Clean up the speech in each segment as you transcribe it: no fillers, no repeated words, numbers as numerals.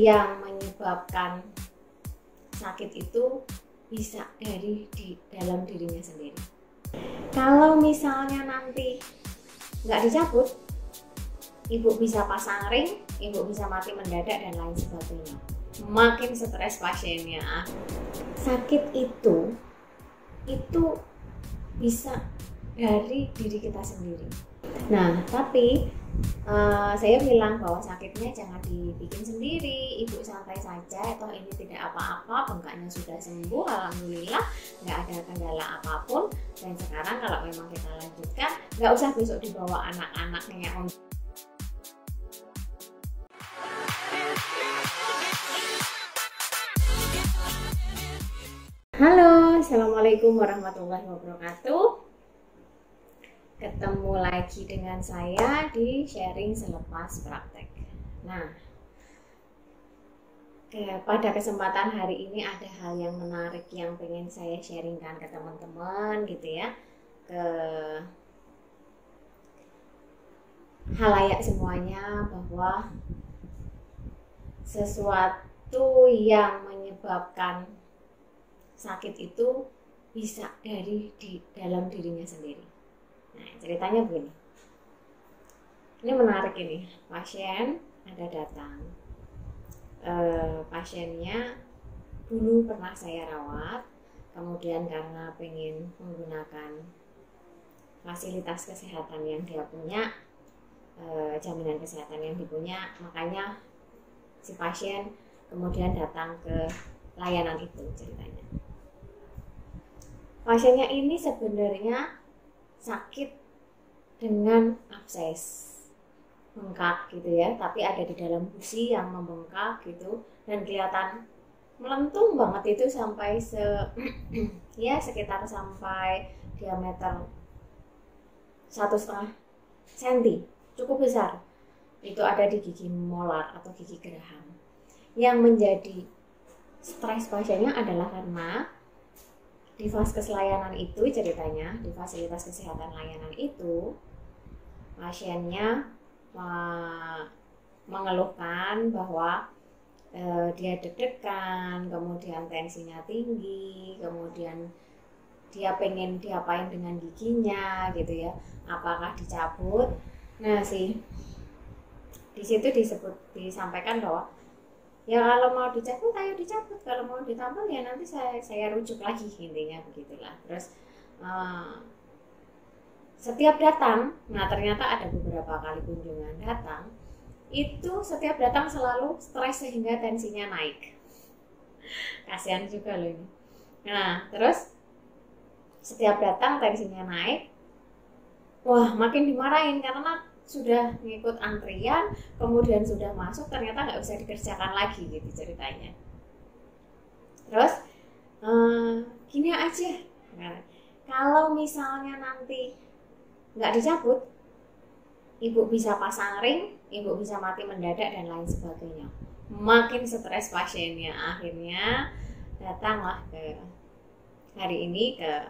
yang menyebabkan sakit itu bisa dari dalam dirinya sendiri. Kalau misalnya nanti nggak dicabut, ibu bisa pasang ring, ibu bisa mati mendadak dan lain sebagainya. Makin stres pasiennya. Sakit itu bisa dari diri kita sendiri. Nah, tapi saya bilang bahwa sakitnya jangan dibikin sendiri, ibu santai saja, toh ini tidak apa-apa, bengkaknya sudah sembuh, alhamdulillah, nggak ada kendala apapun. Dan sekarang kalau memang kita lanjutkan, nggak usah besok dibawa anak-anaknya. Halo, assalamualaikum warahmatullahi wabarakatuh. Ketemu lagi dengan saya di sharing selepas praktek. Nah, pada kesempatan hari ini ada hal yang menarik yang pengen saya sharingkan ke teman-teman gitu ya, ke halayak semuanya, bahwa sesuatu yang menyebabkan sakit itu bisa dari dalam dirinya sendiri. Nah, ceritanya begini. Ini menarik ini. Pasien ada datang. Pasiennya dulu pernah saya rawat, kemudian karena pengen menggunakan fasilitas kesehatan yang dia punya, jaminan kesehatan yang dipunya, makanya si pasien kemudian datang ke layanan itu ceritanya. Pasiennya ini sebenarnya sakit dengan abses, bengkak gitu ya, tapi ada di dalam gusi yang membengkak gitu dan kelihatan melentung banget itu sampai ya sekitar sampai diameter 1,5 cm, cukup besar. Itu ada di gigi molar atau gigi geraham. Yang menjadi stres pasiennya adalah karena di vaskes layanan itu ceritanya, di fasilitas kesehatan layanan itu, pasiennya mengeluhkan bahwa dia deg-degan, kemudian tensinya tinggi, kemudian dia pengen diapain dengan giginya gitu ya, apakah dicabut. Nah di situ disampaikan bahwa ya kalau mau dicabut ayo dicabut, kalau mau ditambal ya nanti saya rujuk lagi, intinya begitulah. Terus setiap datang, nah ternyata ada beberapa kali kunjungan datang, itu setiap datang selalu stres sehingga tensinya naik. Kasihan juga loh ini. Nah terus setiap datang tensinya naik, wah makin dimarahin karena sudah ngikut antrian, kemudian sudah masuk, ternyata nggak bisa dikerjakan lagi gitu ceritanya. Terus gini aja, nah, kalau misalnya nanti nggak dicabut, ibu bisa pasang ring, ibu bisa mati mendadak dan lain sebagainya. Makin stres pasiennya, akhirnya datanglah ke hari ini ke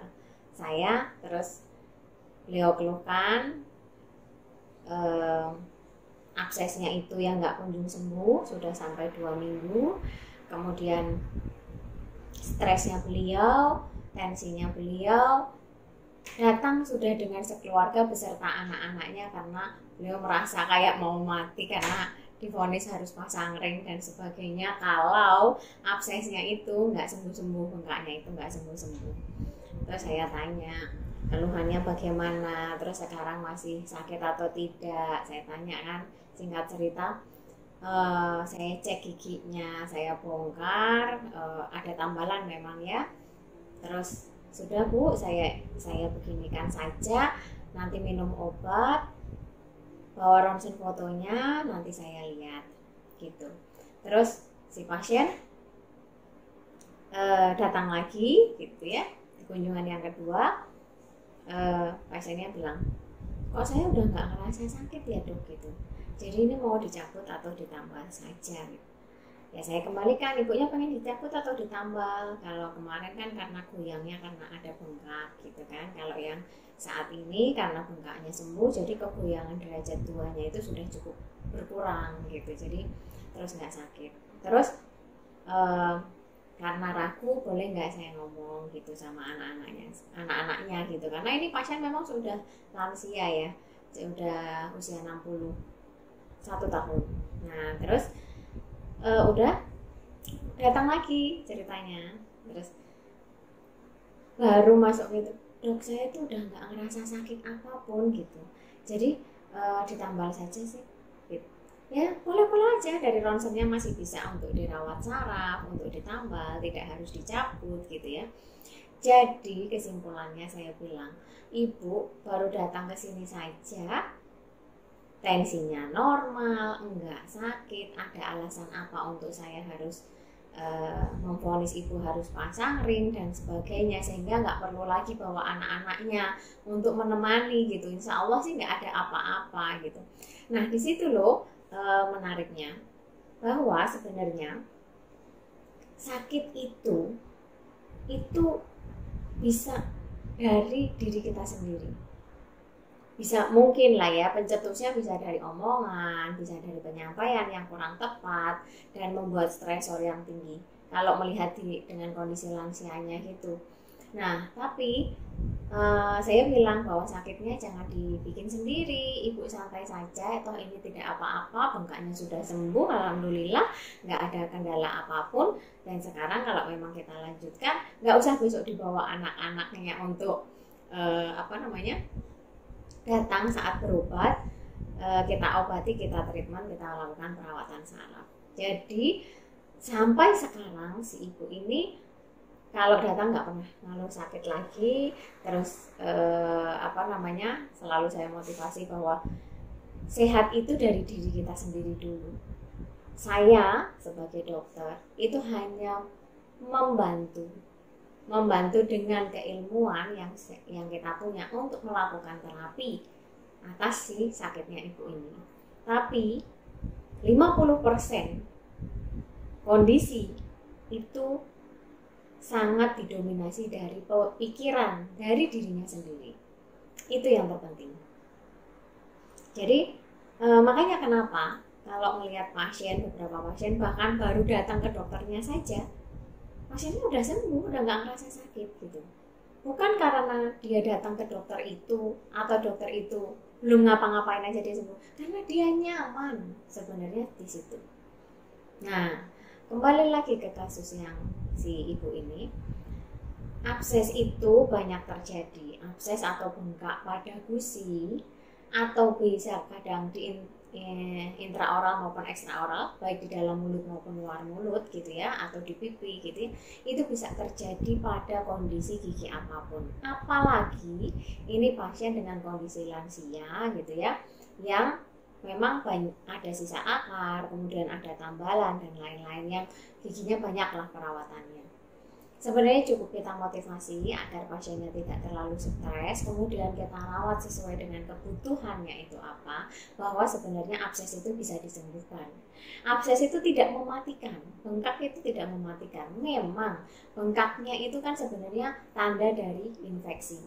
saya. Terus beliau keluhkan absesnya itu yang nggak kunjung sembuh, sudah sampai 2 minggu. Kemudian stresnya beliau, tensinya beliau, datang sudah dengan sekeluarga beserta anak-anaknya karena beliau merasa kayak mau mati karena divonis harus pasang ring dan sebagainya kalau absesnya itu nggak sembuh-sembuh, bengkaknya itu nggak sembuh-sembuh. Terus saya tanya keluhannya bagaimana, terus sekarang masih sakit atau tidak, saya tanya kan, singkat cerita saya cek giginya, saya bongkar, ada tambalan memang ya. Terus sudah Bu, saya beginikan saja, nanti minum obat, bawa ronsen fotonya, nanti saya lihat gitu. Terus si pasien datang lagi gitu ya, di kunjungan yang kedua. Pasiennya bilang, kok saya udah nggak ngerasa sakit ya dok gitu, jadi ini mau dicabut atau ditambal saja gitu. Ya saya kembalikan, ibunya pengen dicabut atau ditambal. Kalau kemarin kan karena goyangnya karena ada bengkak gitu kan, kalau yang saat ini karena bengkaknya sembuh, jadi kegoyangan derajat 2-nya itu sudah cukup berkurang gitu, jadi terus nggak sakit. Terus karena ragu, boleh nggak saya ngomong gitu sama anak-anaknya gitu, karena ini pasien memang sudah lansia ya, sudah usia 61 tahun. Nah terus udah datang lagi ceritanya, terus baru masuk gitu, dok saya itu udah nggak ngerasa sakit apapun gitu, jadi ditambal saja sih gitu. Ya boleh-boleh aja, dari ronsennya masih bisa untuk dirawat saraf, untuk ditambal, tidak harus dicabut gitu ya. Jadi kesimpulannya saya bilang, ibu baru datang ke sini saja tensinya normal, enggak sakit, ada alasan apa untuk saya harus memvonis ibu harus pasang ring dan sebagainya, sehingga nggak perlu lagi bawa anak-anaknya untuk menemani gitu. Insya Allah sih nggak ada apa-apa gitu. Nah di situ loh menariknya, bahwa sebenarnya sakit itu bisa dari diri kita sendiri. Bisa mungkin lah ya, pencetusnya bisa dari omongan, bisa dari penyampaian yang kurang tepat dan membuat stresor yang tinggi kalau melihat dengan kondisi lansianya gitu. Nah tapi saya bilang bahwa sakitnya jangan dibikin sendiri, ibu santai saja, toh ini tidak apa-apa, bengkaknya sudah sembuh alhamdulillah, nggak ada kendala apapun. Dan sekarang kalau memang kita lanjutkan, nggak usah besok dibawa anak-anaknya untuk datang saat berobat, kita obati, kita treatment, kita lakukan perawatan saraf. Jadi sampai sekarang si ibu ini kalau datang nggak pernah ngeluh sakit lagi. Terus selalu saya motivasi bahwa sehat itu dari diri kita sendiri dulu. Saya sebagai dokter itu hanya membantu dengan keilmuan yang kita punya untuk melakukan terapi atas si sakitnya ibu ini. Tapi 50% kondisi itu sangat didominasi dari pikiran, dari dirinya sendiri. Itu yang terpenting. Jadi makanya kenapa kalau melihat beberapa pasien bahkan baru datang ke dokternya saja, pasiennya udah sembuh, udah nggak ngerasa sakit gitu. Bukan karena dia datang ke dokter itu atau dokter itu belum ngapa-ngapain aja dia sembuh, karena dia nyaman sebenarnya di situ. Nah, kembali lagi ke kasus yang si ibu ini, abses itu banyak terjadi, abses atau bengkak pada gusi, atau bisa kadang di intraoral maupun ekstraoral, baik di dalam mulut maupun luar mulut gitu ya, atau di pipi gitu ya, itu bisa terjadi pada kondisi gigi apapun. Apalagi ini pasien dengan kondisi lansia gitu ya, yang memang ada sisa akar, kemudian ada tambalan dan lain-lain, yang giginya banyaklah perawatannya. Sebenarnya cukup kita motivasi agar pasiennya tidak terlalu stres, kemudian kita rawat sesuai dengan kebutuhannya itu apa, bahwa sebenarnya abses itu bisa disembuhkan. Abses itu tidak mematikan, bengkak itu tidak mematikan. Memang bengkaknya itu kan sebenarnya tanda dari infeksi.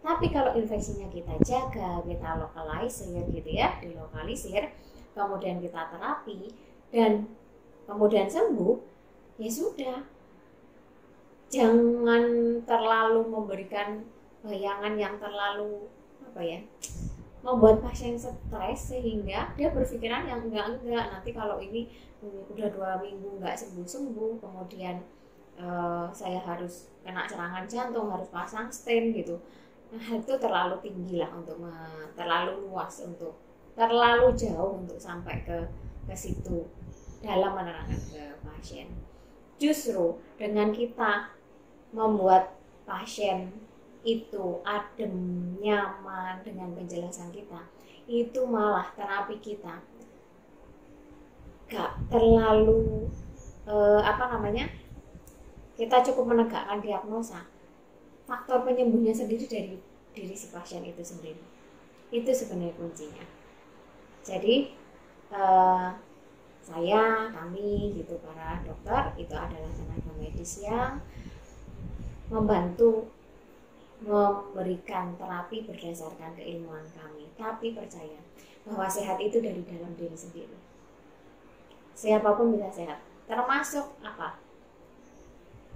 Tapi kalau infeksinya kita jaga, kita lokalisir gitu ya, dilokalisir, kemudian kita terapi dan kemudian sembuh, ya sudah. Jangan terlalu memberikan bayangan yang terlalu membuat pasien stres sehingga dia berpikiran yang enggak, nanti kalau ini udah 2 minggu nggak sembuh, kemudian saya harus kena serangan jantung, harus pasang stent gitu. Nah itu terlalu tinggi lah, terlalu luas, untuk terlalu jauh untuk sampai ke situ dalam menerangkan ke pasien. Justru dengan kita membuat pasien itu adem, nyaman dengan penjelasan kita, itu malah terapi kita gak terlalu kita cukup menegakkan diagnosa. Faktor penyembuhnya sendiri dari diri si pasien itu sendiri. Itu sebenarnya kuncinya. Jadi kami gitu, para dokter itu adalah tenaga medis yang membantu memberikan terapi berdasarkan keilmuan kami. Tapi percaya bahwa sehat itu dari dalam diri sendiri. Siapapun bisa sehat. termasuk apa?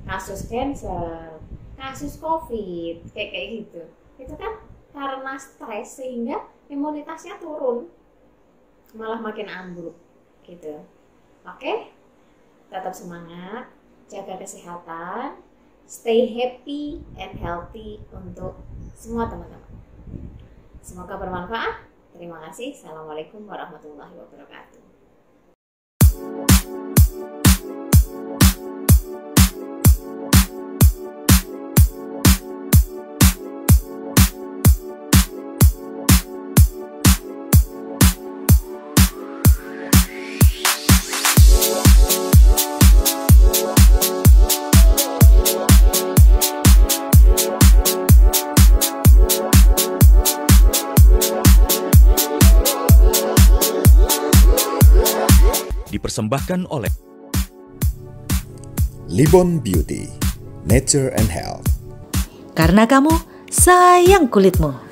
Kasus cancer, kasus COVID, kayak gitu. Itu kan karena stres sehingga imunitasnya turun, malah makin ambruk gitu. Oke, tetap semangat, jaga kesehatan, stay happy and healthy untuk semua teman-teman. Semoga bermanfaat. Terima kasih. Assalamualaikum warahmatullahi wabarakatuh. Dipersembahkan oleh Libon Beauty, Nature and Health. Karena kamu sayang kulitmu.